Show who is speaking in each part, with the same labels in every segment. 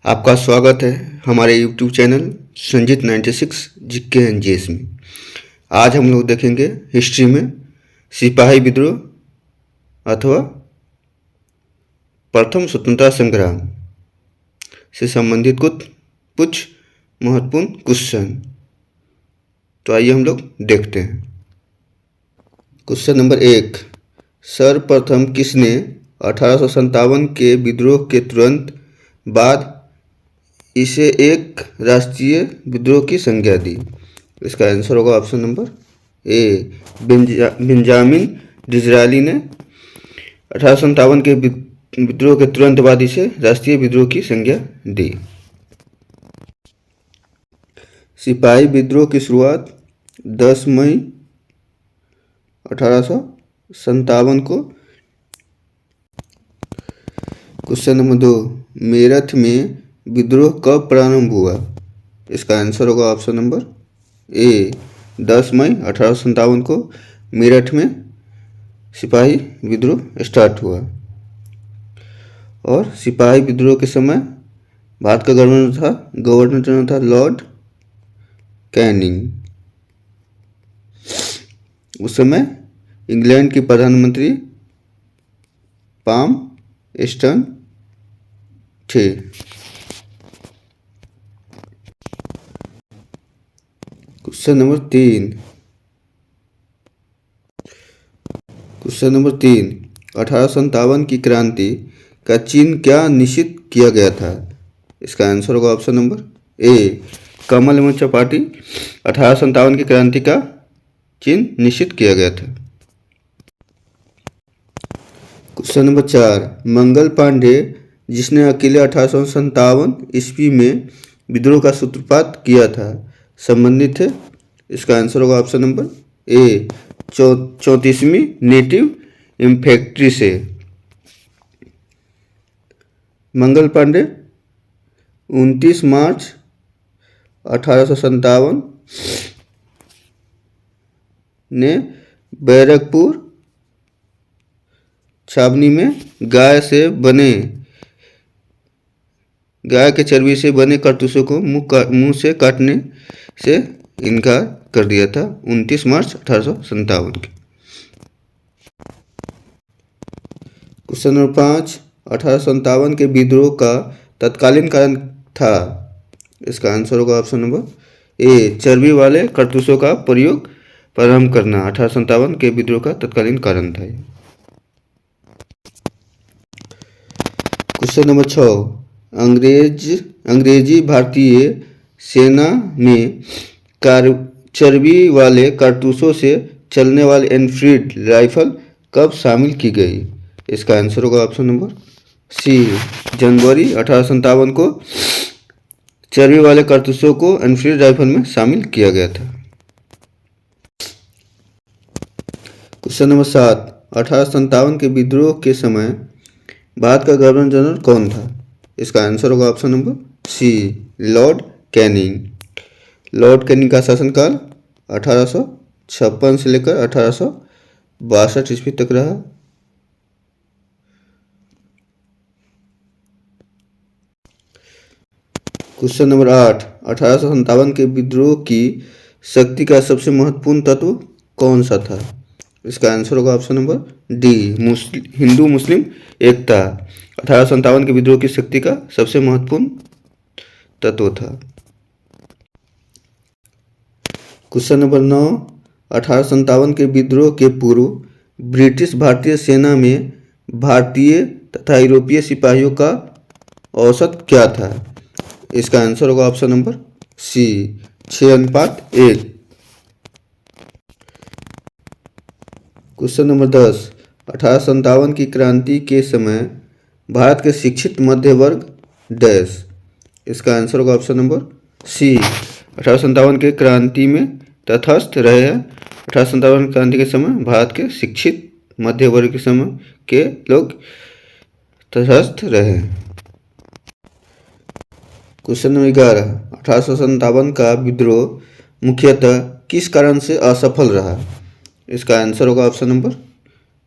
Speaker 1: आपका स्वागत है हमारे YouTube channel Sanjeet 96 GK and JS में। आज हम लोग देखेंगे हिस्ट्री में सिपाही विद्रोह अथवा प्रथम स्वतंत्रता संग्राम से संबंधित कुछ महत्वपूर्ण क्वेश्चन। तो आइए हम लोग देखते हैं। क्वेश्चन नंबर 1, सर्वप्रथम किसने 1857 के विद्रोह के तुरंत बाद इसे एक राष्ट्रीय विद्रोह की संज्ञा दी? इसका आंसर होगा ऑप्शन नंबर ए, बेंजामिन डिज़रायली ने 1857 के विद्रोह के तुरंत बाद इसे राष्ट्रीय विद्रोह की संज्ञा दी। सिपाही विद्रोह की शुरुआत 10 मई 1857 को। क्वेश्चन नंबर 2, मेरठ में विद्रोह कब प्रारंभ हुआ? इसका आंसर होगा ऑप्शन नंबर ए, 10 मई 1857 को मेरठ में सिपाही विद्रोह स्टार्ट हुआ। और सिपाही विद्रोह के समय भारत का गवर्नर जनरल था लॉर्ड कैनिंग। उस समय इंग्लैंड की प्रधानमंत्री पाम एस्टन थे। क्वेश्चन नंबर 3, 1857 की क्रांति का चिन्ह क्या निश्चित किया गया था? इसका आंसर होगा ऑप्शन नंबर ए, कमल एवं चपाटी 1857 की क्रांति का चिन्ह निश्चित किया गया था। क्वेश्चन नंबर 4, मंगल पांडे जिसने अकेले 1857 ईस्वी में विद्रोह का सूत्रपात किया था संबंधित है? इसका आंसर होगा ऑप्शन नंबर ए, 34वीं नेटिव इन्फेंट्री से। मंगल पांडे 29 मार्च 1857 ने बैरकपुर छावनी में गाय के चर्बी से बने कारतूसों को मुंह से काटने से इनकार कर दिया था 29 मार्च 1857 के। क्वेश्चन नंबर 5, 1857 के विद्रोह का तत्कालीन कारण था? इसका आंसर होगा ऑप्शन नंबर ए, चर्बी वाले कारतूसों का प्रयोग प्रारंभ करना 1857 के विद्रोह का तत्कालीन कारण था। क्वेश्चन नंबर 6, अंग्रेजी भारतीय सेना में चर्बी वाले कारतूसों से चलने वाली एनफील्ड राइफल कब शामिल की गई? इसका आंसर होगा ऑप्शन नंबर सी, जनवरी 1857 को चर्बी वाले कारतूसों को एनफील्ड राइफल में शामिल किया गया था। क्वेश्चन नंबर 7, 1857 के विद्रोह के समय भारत का गवर्नर जनरल कौन था? इसका आंसर होगा option number C, Lord Canning. Lord Canning का शासनकाल 1856 से लेकर 1862 ईस्वी तक रहा। क्वेश्चन नंबर 8, 1857 के विद्रोह की शक्ति का सबसे महत्वपूर्ण तत्व कौन सा था? इसका आंसर होगा ऑप्शन नंबर डी, हिंदू मुस्लिम एकता 1857 के विद्रोह की शक्ति का सबसे महत्वपूर्ण तत्व था। क्वेश्चन नंबर 9, 1857 के विद्रोह के पूर्व ब्रिटिश भारतीय सेना में भारतीय तथा यूरोपीय सिपाहियों का औसत क्या था? इसका आंसर होगा option number C, 6:1। Question number 10, 1857 की क्रांति के समय भारत के शिक्षित मध्य वर्ग डैश। इसका आंसर होगा ऑप्शन नंबर सी, 1857 के क्रांति में तटस्थ रहे हैं। 1857 क्रांति के समय भारत के शिक्षित मध्य वर्ग के समय के लोग तटस्थ रहे। क्वेश्चन नंबर 11, 1857 का विद्रोह मुख्यतः किस कारण से असफल रहा? इसका आंसर होगा ऑप्शन नंबर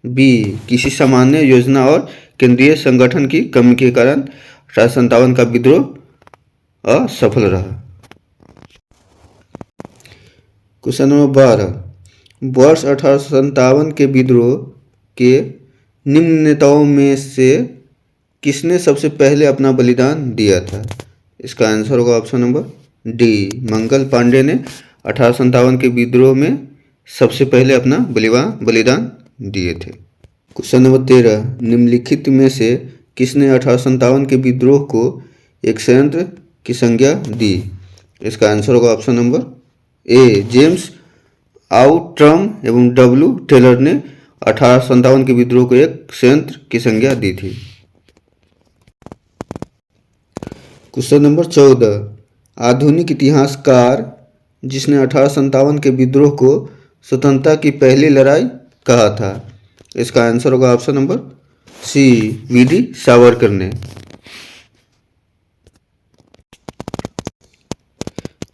Speaker 1: बी, किसी सामान्य योजना और केंद्रीय संगठन की कमी के कारण 1857 का विद्रोह असफल रहा। क्वेश्चन नंबर 12, वर्ष 1857 के विद्रोह के निम्न नेताओं में से किसने सबसे पहले अपना बलिदान दिया था? इसका आंसर होगा option number D, Mangal Pandey ने 1857 के विद्रोह में सबसे पहले अपना बलिदान दिए थे। क्वेश्चन नंबर 13, निम्नलिखित में से किसने 1857 के विद्रोह को एक षड्यंत्र की संज्ञा दी? इसका आंसर होगा ऑप्शन नंबर ए, जेम्स आउट्रम एवं डब्ल्यू टेलर ने 1857 के विद्रोह को एक षड्यंत्र की संज्ञा दी थी। क्वेश्चन नंबर 14, आधुनिक इतिहासकार जिसने 1857 के विद्रोह को स्वतंत्रता की पहली लड़ाई कहा था? इसका आंसर होगा option number C, V D. Savarkar ने।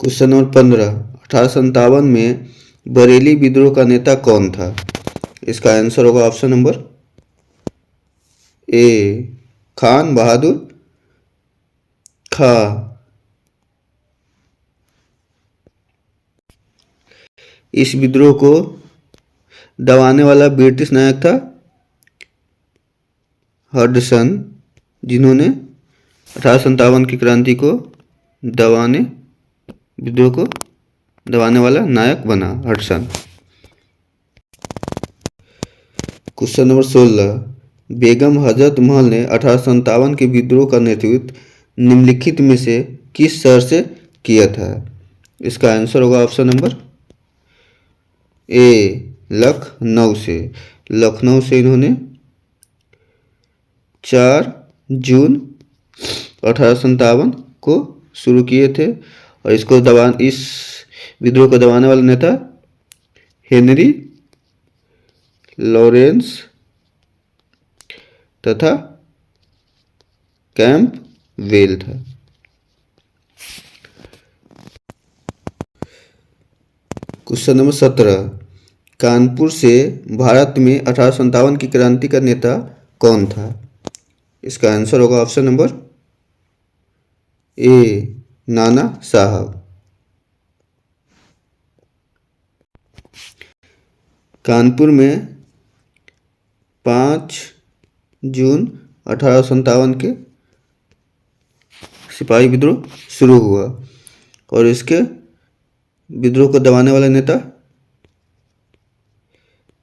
Speaker 1: क्वेश्चन नंबर 15, 1857 में बरेली विद्रोह का नेता कौन था? इसका आंसर होगा ऑप्शन नंबर ए, खान बहादुर खां। इस विद्रोह को दबाने वाला ब्रिटिश नायक था हडसन, जिन्होंने 1857 की क्रांति को विद्रोह को दबाने वाला नायक बना Hudson. Question number 16, Begum Hazrat Mahal ने 1857 के विद्रोह का नेतृत्व निम्नलिखित में से किस शहर से किया था? इसका आंसर होगा ऑप्शन नंबर ए, लखनऊ से। लखनऊ से इन्होंने 4 जून 1857 को शुरू किए थे और इस विद्रोह को दबाने वाला नेता हेनरी लॉरेंस तथा कैंपबेल था। क्वेश्चन नंबर 17, कानपुर से भारत में 1857 की क्रांति का नेता कौन था? इसका आंसर होगा ऑप्शन नंबर ए, नाना साहब। कानपुर में 5 जून 1857 के सिपाही विद्रोह शुरू हुआ और इसके विद्रोह को दबाने वाला नेता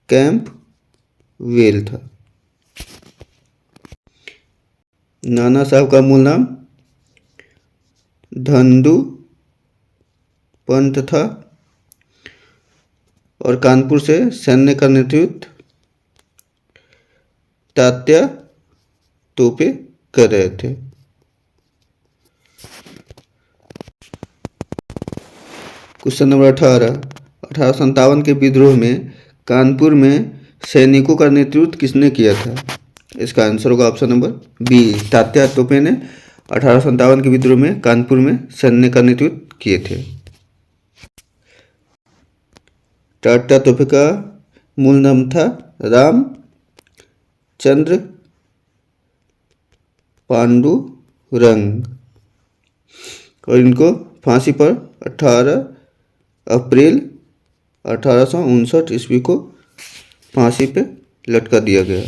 Speaker 1: कैंपबेल था। नाना साहब का मूल नाम धंधु पंत था और कानपुर से सैन्य का नेतृत्व तात्या तोपे कर रहे थे। क्वेश्चन नंबर 18, 1857 के विद्रोह में कानपुर में सैनिकों का नेतृत्व किसने किया था? इसका आंसर होगा ऑप्शन नंबर बी, तात्या तोपे ने 1857 के विद्रोह में कानपुर में सैन्य का नेतृत्व किए थे। तात्या तोपे का मूल नाम था रामचंद्र पांडुरंग और इनको फांसी पर 18 अप्रैल 1859 ईस्वी को फांसी पे लटका दिया गया।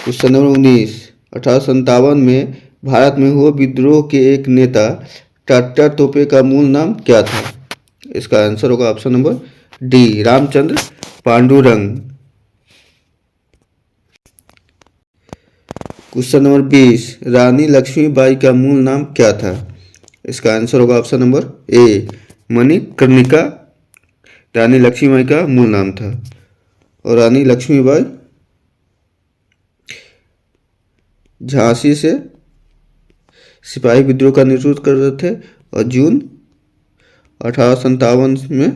Speaker 1: क्वेश्चन नंबर 19, 1857 में भारत में हुए विद्रोह के एक नेता तात्या तोपे का मूल नाम क्या था? इसका आंसर होगा option number D, Ramchandra Pandurang. Question number 20, रानी लक्ष्मीबाई का मूल नाम क्या था? इसका आंसर होगा ऑप्शन नंबर ए, मणिकर्णिका रानी लक्ष्मीबाई का मूल नाम था और रानी लक्ष्मीबाई झांसी से सिपाही विद्रोह का नेतृत्व कर रहे थे और जून 1857 में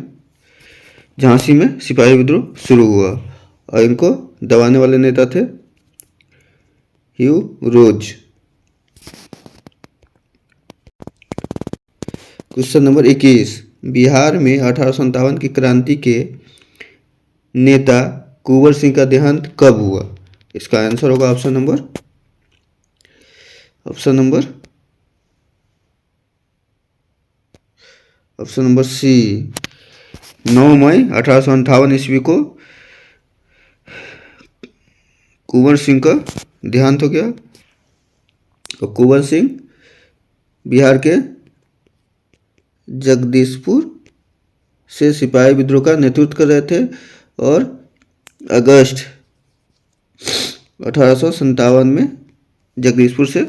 Speaker 1: झांसी में सिपाही विद्रोह शुरू हुआ और इनको दबाने वाले नेता थे ह्यू रोज। क्वेश्चन नंबर 21, बिहार में 1857 की क्रांति के नेता कुंवर सिंह का देहांत कब हुआ? इसका आंसर होगा option number option number C, 9 मई 1858 ईस्वी को कुंवर सिंह का देहांत हो गया। और कुंवर सिंह बिहार के जगदीशपुर से सिपाही विद्रोह का नेतृत्व कर रहे थे और अगस्त 1857 में जगदीशपुर से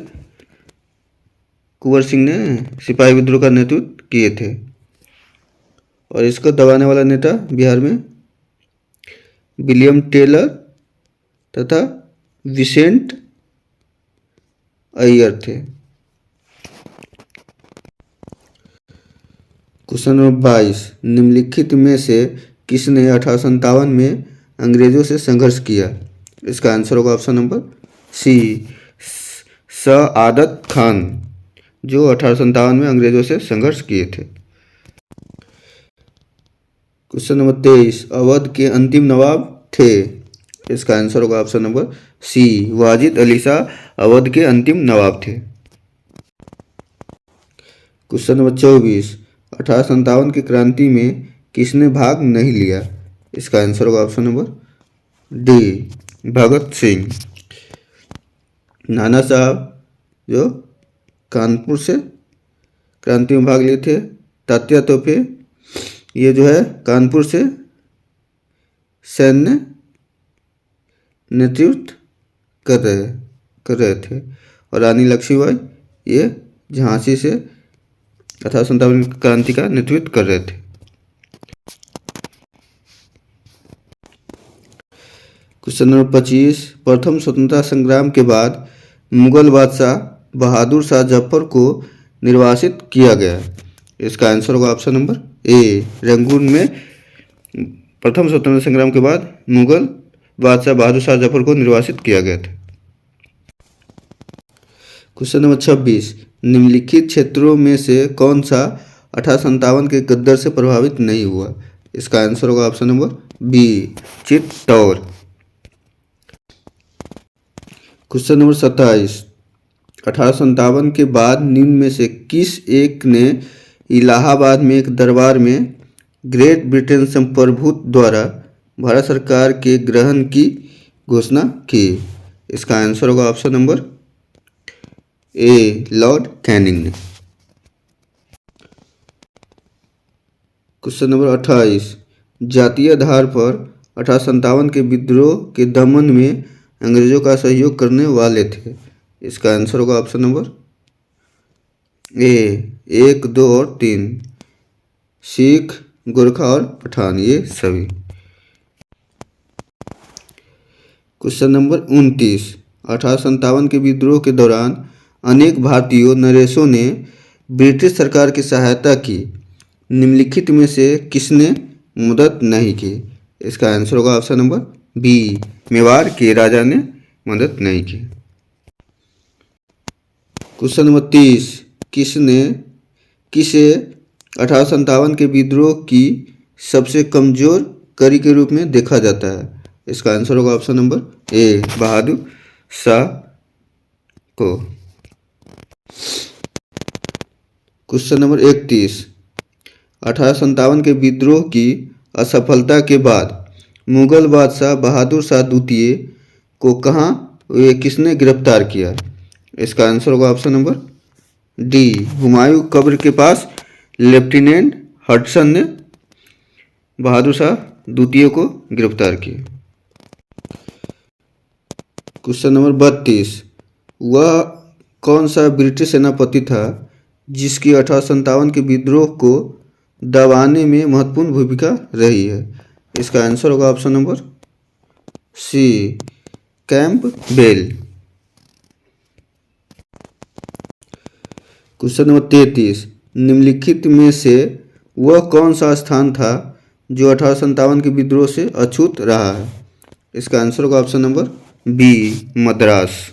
Speaker 1: कुंवर सिंह ने सिपाही विद्रोह का नेतृत्व किए थे। और इसको दबाने वाला नेता बिहार में विलियम टेलर तथा विसेंट अय्यर थे। क्वेश्चन नंबर 22, निम्नलिखित में से किसने 1857 में अंग्रेजों से संघर्ष किया? इसका आंसर होगा ऑप्शन नंबर सी, सआदत खान, जो 1857 में अंग्रेजों से संघर्ष किए थे। क्वेश्चन नंबर 23, अवध के अंतिम नवाब थे? इसका आंसर होगा option number C, Wajid Ali Shah Awadh के अंतिम नवाब थे। क्वेश्चन नंबर 24, 1857 की क्रांति में किसने भाग नहीं लिया? इसका आंसर होगा option number D, Bhagat Singh. नाना साहब जो कानपुर से क्रांति में भाग लिए थे। तात्या तोपे ये जो है कानपुर से सैन्य नेतृत्व कर रहे थे। और रानी लक्ष्मीबाई ये झांसी से 1857 क्रांति का नेतृत्व कर रहे थे। क्वेश्चन नंबर 25, प्रथम स्वतंत्रता संग्राम के बाद मुगल बादशाह बहादुर शाह जफर को निर्वासित किया गया। इसका आंसर होगा ऑप्शन नंबर ए, रंगून में प्रथम स्वतंत्रता संग्राम के बाद मुगल बादशाह बहादुर शाह जफर को निर्वासित किया गया था। क्वेश्चन नंबर 26, निम्नलिखित क्षेत्रों में से कौन सा 1857 के गद्दर से प्रभावित नहीं हुआ? इसका आंसर होगा option number B, Chittor. Question number 27, 1857 के बाद निम्न में से किस एक ने इलाहाबाद में एक दरबार में ग्रेट ब्रिटेन संप्रभुत्व द्वारा भारत सरकार के ग्रहण की घोषणा की? इसका आंसर होगा ऑप्शन नंबर ए, लॉर्ड कैनिंग ने। क्वेश्चन नंबर 28, जातीय आधार पर 1857 के विद्रोह के दमन में अंग्रेजों का सहयोग करने वाले थे। इसका आंसर होगा ऑप्शन नंबर ए, 1, 2 और 3, सिख, गोरखा और पठान, ये सभी। क्वेश्चन नंबर 29, 1857 के विद्रोह के दौरान अनेक भारतीय नरेशों ने ब्रिटिश सरकार की सहायता की। निम्नलिखित में से किसने मदद नहीं की? इसका आंसर होगा ऑप्शन नंबर बी, मेवाड़ के राजा ने मदद नहीं की। क्वेश्चन नंबर 30, किसे 1857 के विद्रोह की सबसे कमजोर कड़ी के रूप में देखा जाता है? इसका आंसर होगा ऑप्शन नंबर ए, बहादुर शाह को। क्वेश्चन नंबर 31, 1857 के विद्रोह की असफलता के बाद मुगल बादशाह बहादुर शाह द्वितीय को किसने गिरफ्तार किया? इसका आंसर होगा ऑप्शन नंबर डी, हुमायूं कब्र के पास लेफ्टिनेंट हडसन ने बहादुर शाह द्वितीय को गिरफ्तार किया। क्वेश्चन नंबर 32, वह कौन सा ब्रिटिश सेनापति था जिसकी 1857 के विद्रोह को दबाने में महत्वपूर्ण भूमिका रही है? इसका आंसर होगा option number C, Campbell. Question number 33, निम्नलिखित में से वह कौन सा स्थान था जो 1857 के विद्रोह से अछूत रहा है? इसका आंसर होगा option number B, Madras.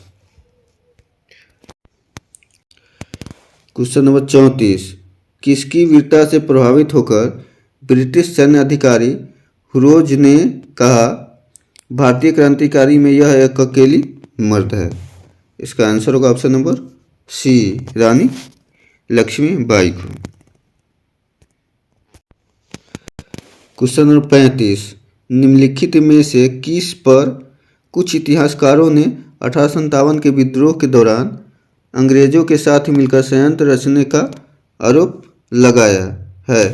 Speaker 1: Question number 34, किसकी वीरता से प्रभावित होकर ब्रिटिश सैन्य अधिकारी हुरोज ने कहा, भारतीय क्रांतिकारी में यह एक अकेली मर्द है? इसका आंसर होगा ऑप्शन नंबर सी रानी लक्ष्मीबाई को। क्वेश्चन नंबर 35, निम्नलिखित में से किस पर कुछ इतिहासकारों ने 1857 के विद्रोह के दौरान अंग्रेजों के साथ मिलकर संयंत्र रचने का आरोप लगाया है?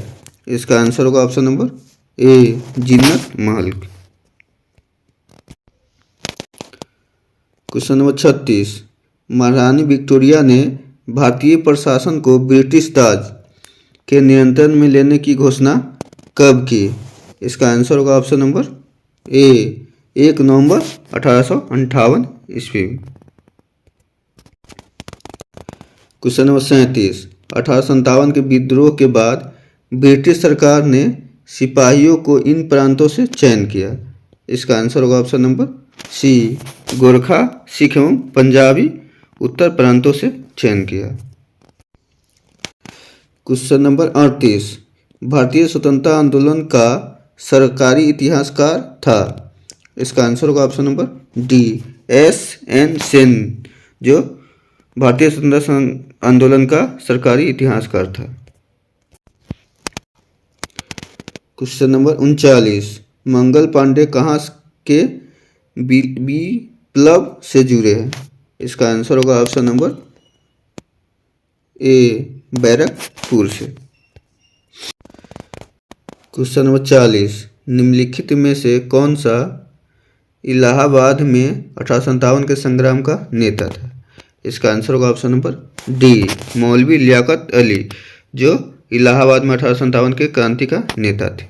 Speaker 1: इसका आंसर होगा ऑप्शन नंबर ए जिन्नत महल। क्वेश्चन नंबर 36, महारानी विक्टोरिया ने भारतीय प्रशासन को ब्रिटिश राज के नियंत्रण में लेने की घोषणा कब की? इसका आंसर होगा ऑप्शन नंबर ए 1 नवंबर 1858 ईस्वी। क्वेश्चन नंबर 37, 1857 के विद्रोह के बाद ब्रिटिश सरकार ने सिपाहियों को इन प्रांतों से चयन किया। इसका आंसर होगा option number C Gorkha, Sikh एवं पंजाबी उत्तर प्रांतों से चयन किया। क्वेश्चन नंबर 38, भारतीय स्वतंत्रता आंदोलन का सरकारी इतिहासकार था? इसका आंसर होगा option number D S.N. Sen, जो भारतीय स्वतंत्रता आंदोलन का सरकारी इतिहासकार था। क्वेश्चन नंबर 39, मंगल पांडे कहाँ के विप्लव से जुड़े हैं? इसका आंसर होगा ऑप्शन नंबर ए बैरकपुर से। क्वेश्चन नंबर 40, निम्नलिखित में से कौन सा इलाहाबाद में 1857 के संग्राम का नेता था? इसका आंसर होगा ऑप्शन नंबर डी मौलवी लियाकत अली, जो इलाहाबाद में 1857 के क्रांति का नेता थे।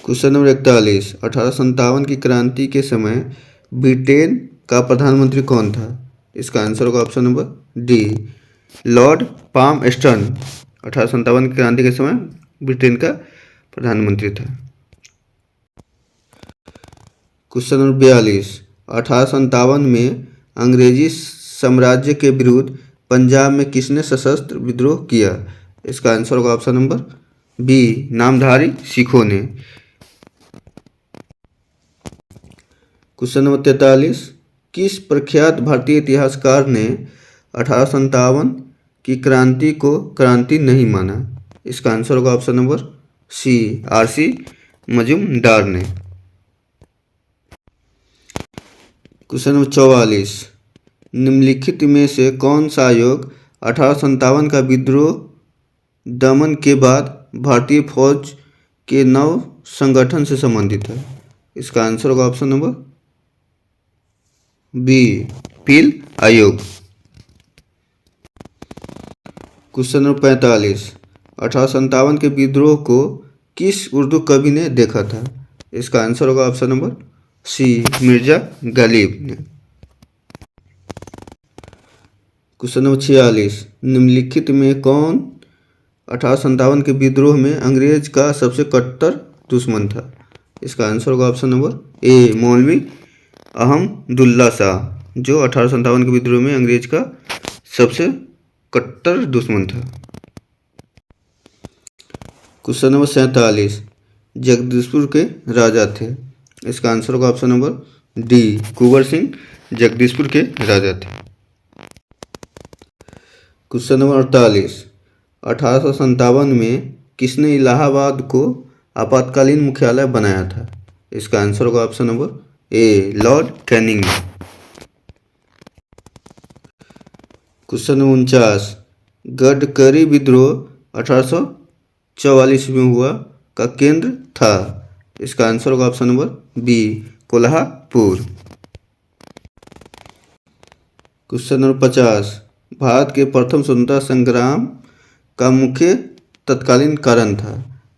Speaker 1: क्वेश्चन नंबर 41, 1857 की क्रांति के समय ब्रिटेन का प्रधानमंत्री कौन था? इसका आंसर होगा ऑप्शन नंबर डी लॉर्ड पाल्मस्टन, 1857 की क्रांति के समय ब्रिटेन का प्रधानमंत्री था। क्वेश्चन नंबर 42, 1857 में अंग्रेजी साम्राज्य के विरुद्ध पंजाब में किसने सशस्त्र विद्रोह किया? इसका आंसर होगा ऑप्शन नंबर बी नामधारी सिखों ने। क्वेश्चन नंबर 43, किस प्रख्यात भारतीय इतिहासकार ने 1857 की क्रांति को क्रांति नहीं माना? इसका आंसर होगा ऑप्शन नंबर सी R.C. मजूमदार ने। क्वेश्चन नंबर 44, निम्नलिखित में से कौन सा आयोग 1857 का विद्रोह दमन के बाद भारतीय फौज के नव संगठन से संबंधित है? इसका आंसर होगा ऑप्शन नंबर बी पील आयोग। क्वेश्चन नंबर 45, 1857 के विद्रोह को किस उर्दू कवि ने देखा था? इसका आंसर होगा option number C Mirza Ghalib ने। क्वेश्चन नंबर 46, निम्नलिखित में कौन 1857 के विद्रोह में अंग्रेज का सबसे कट्टर दुश्मन था? इसका आंसर होगा ऑप्शन नंबर ए मौलवी अहमदुल्ला शाह, जो 1857 के विद्रोह में अंग्रेज का सबसे कट्टर दुश्मन था। क्वेश्चन नंबर 47, जगदीशपुर के राजा थे? इसका आंसर होगा option number D Kunwar Singh Jagdishpur के राजा थे। क्वेश्चन नंबर 48, 1857 में किसने इलाहाबाद को आपातकालीन मुख्यालय बनाया था? इसका आंसर होगा ऑप्शन नंबर ए Lord Canning. Question number 49, Gadkari विद्रोह 1844 में हुआ का केंद्र था? इसका आंसर होगा option number B Kolhapur. Question number 50, Bharat के प्रथम स्वतंत्रता संग्राम का मुख्य तत्कालीन कारण था?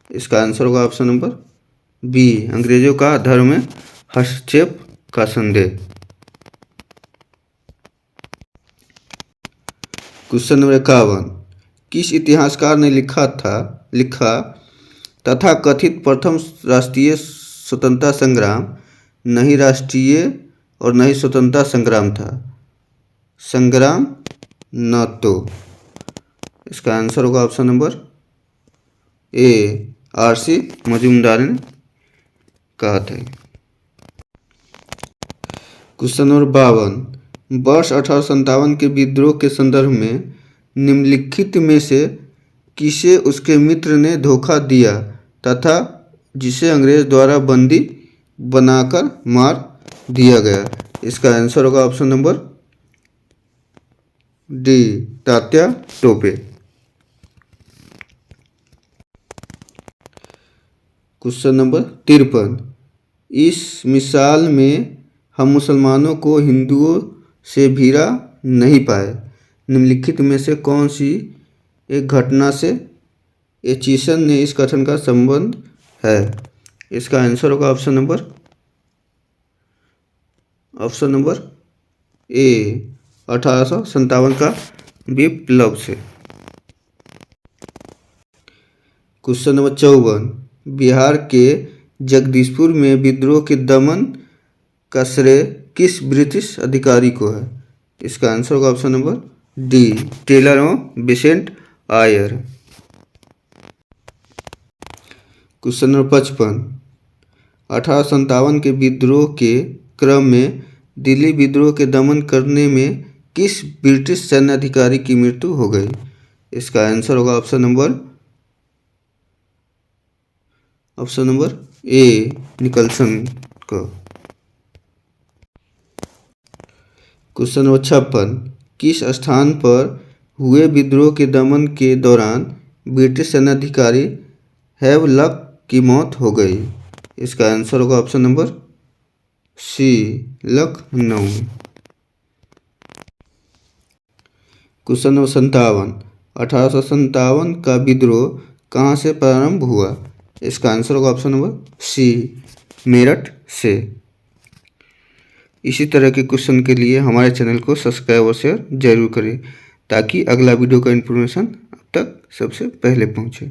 Speaker 1: इसका आंसर होगा ऑप्शन नंबर बी अंग्रेजों का धर्म में हस्तक्षेप का संदेह। क्वेश्चन नंबर 51, किस इतिहासकार ने लिखा तथा कथित प्रथम राष्ट्रीय स्वतंत्रता संग्राम नहीं राष्ट्रीय और नहीं स्वतंत्रता संग्राम था? संग्राम न तो। इसका आंसर होगा ऑप्शन नंबर ए R.C. मजूमदार ने कहा था। क्वेश्चन नंबर 52, वर्ष 1857 के विद्रोह के संदर्भ में निम्नलिखित में से किसे उसके मित्र ने धोखा दिया तथा जिसे अंग्रेज द्वारा बंदी बनाकर मार दिया गया? इसका आंसर होगा option number D, Tatya Tope. Question number 53, इस मिसाल में हम मुसलमानों को हिंदुओं से भिड़ा नहीं पाए। निम्नलिखित में से कौन सी एक घटना से एचिसन ने इस कथन का संबंध है? इसका आंसर होगा ऑप्शन नंबर ए, 1857 का विप्लव से। क्वेश्चन नंबर 54, बिहार के जगदीशपुर में विद्रोह के दमन का श्रेय किस ब्रिटिश अधिकारी को है? इसका आंसर होगा ऑप्शन नंबर डी, टेलर और विसेंट आयर। क्वेश्चन नंबर 55, 1857 के विद्रोह के क्रम में दिल्ली विद्रोह के दमन करने में किस ब्रिटिश सैन्य अधिकारी की मृत्यु हो गई? इसका आंसर होगा ऑप्शन नंबर ए, निकलसन को। क्वेश्चन नंबर 56, किस स्थान पर हुए विद्रोह के दमन के दौरान ब्रिटिश सेनाधिकारी हैवलॉक की मौत हो गई? इसका आंसर होगा option number C, Lucknow. Question number 57, 1857 का विद्रोह कहाँ से प्रारंभ हुआ? इसका आंसर होगा ऑप्शन नंबर सी, मेरठ से। इसी तरह के क्वेश्चन के लिए हमारे चैनल को सब्सक्राइब और शेयर जरूर करें ताकि अगला वीडियो का इन्फॉर्मेशन अब तक सबसे पहले पहुंचे।